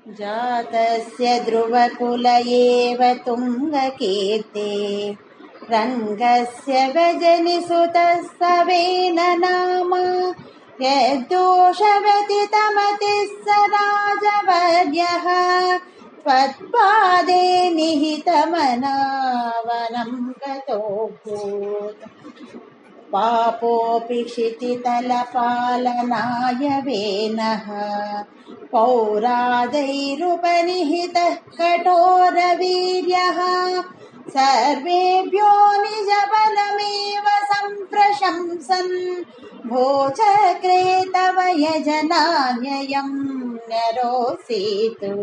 जातस्य ध्रुवकुल एव तुङ्गकीर्ते रङ्गस्य व्यजनिसुतः सवेन नाम यद्दोषव्यतितमतिः स राजवर्यः त्वत्पादे निहितमनावनं गतोऽभूत् पापोऽपि क्षितितलपालनाय वेनः पौरादैरुपनिहितः कठोरवीर्यः सर्वेभ्यो निजबलमेव सम्प्रशंसन् भोचक्रे तव यजनान्ययं न्यरोऽसीतु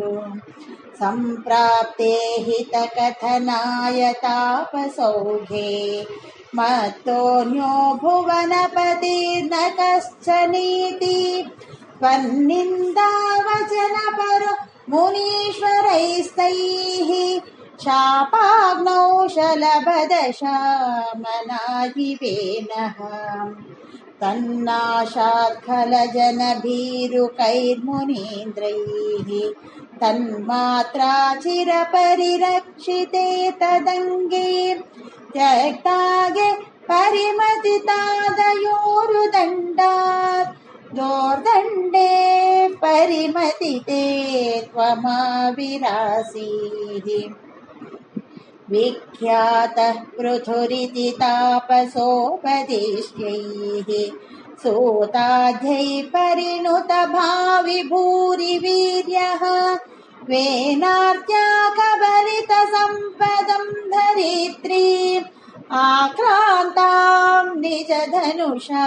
सम्प्राप्ते हितकथनाय तापसौघे मत्तोऽन्यो भुवनपतिर्न कश्चनीति त्वन्निन्दावचनपरो मुनीश्वरैस्तैः शापाग्नौ शलभदशामनायिवेनः तन्नाशात्खलजनभीरुकैर्मुनीन्द्रैः तन्मात्रा चिरपरिरक्षिते तदङ्गे त्यक्तागे परिमतितादयोरुदण्डात् दोर्दण्डे परिमतिते त्वमाविरासीः विख्यातः पृथुरिति तापसोपदिष्ट्यैः सूताध्यैः परिणुत भावि भूरिवीर्यः वेनार्त्या कबलित सम्पदं धरित्री आक्रान्तां निजधनुषा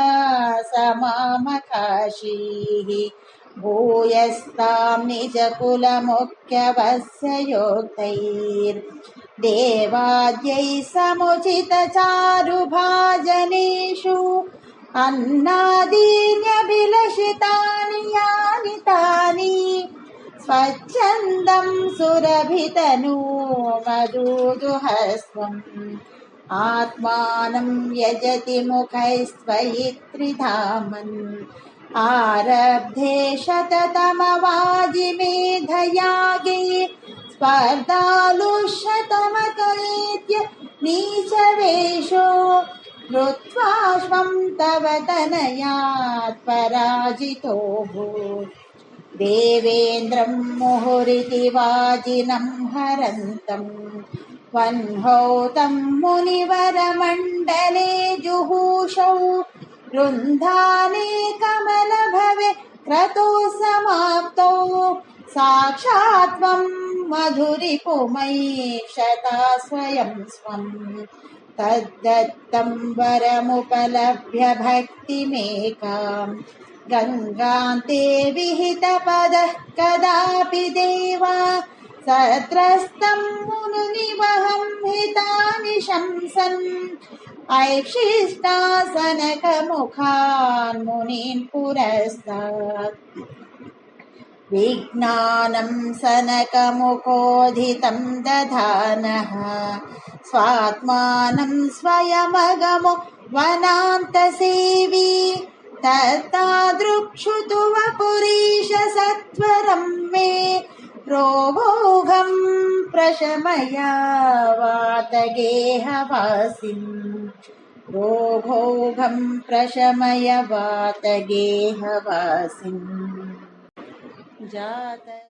समामकाशीः भूयस्तां निजकुलमुख्यवस्ययोक्तैर्देवाद्यैः समुचितचारुभाजनेषु अन्नादीन्यभिलषितानि यानि तानि स्वच्छन्दं सुरभितनू मधुदुहस्त्वम् आत्मानं यजति मुखैस्त्वयि त्रिधामन् आरब्धे शततमवाजिमेधयागे स्पर्धालुशतमकैत्य नीचवेषो कृत्वाश्वं तव तनयात् पराजितोऽभूत् देवेन्द्रं मुहुरिति वाजिनं हरन्तम् वह्नौ तं मुनिवरमण्डले जुहूषौ रुन्धाने कमलभवे क्रतुः समाप्तौ साक्षात् त्वं मधुरिपुमयी क्षता स्वयं स्वम् तद्दत्तं वरमुपलभ्य भक्तिमेकाम् गङ्गान्ते विहितपदः कदापि देवा सत्रस्तं मुनिवहं हितानि शंसन् ऐक्षिष्टासनकमुखान् मुनीन् पुरस्तात् विज्ञानं सनकमुखोदितं दधानः स्वात्मानं स्वयमगमो वनान्तसेवी तत्तादृक्षुतु वपुरीश सत्वरं मे रोगोघं प्रशमय वातगेहवासिन् रोगोघं प्रशमय वातगेहवासिन् जात।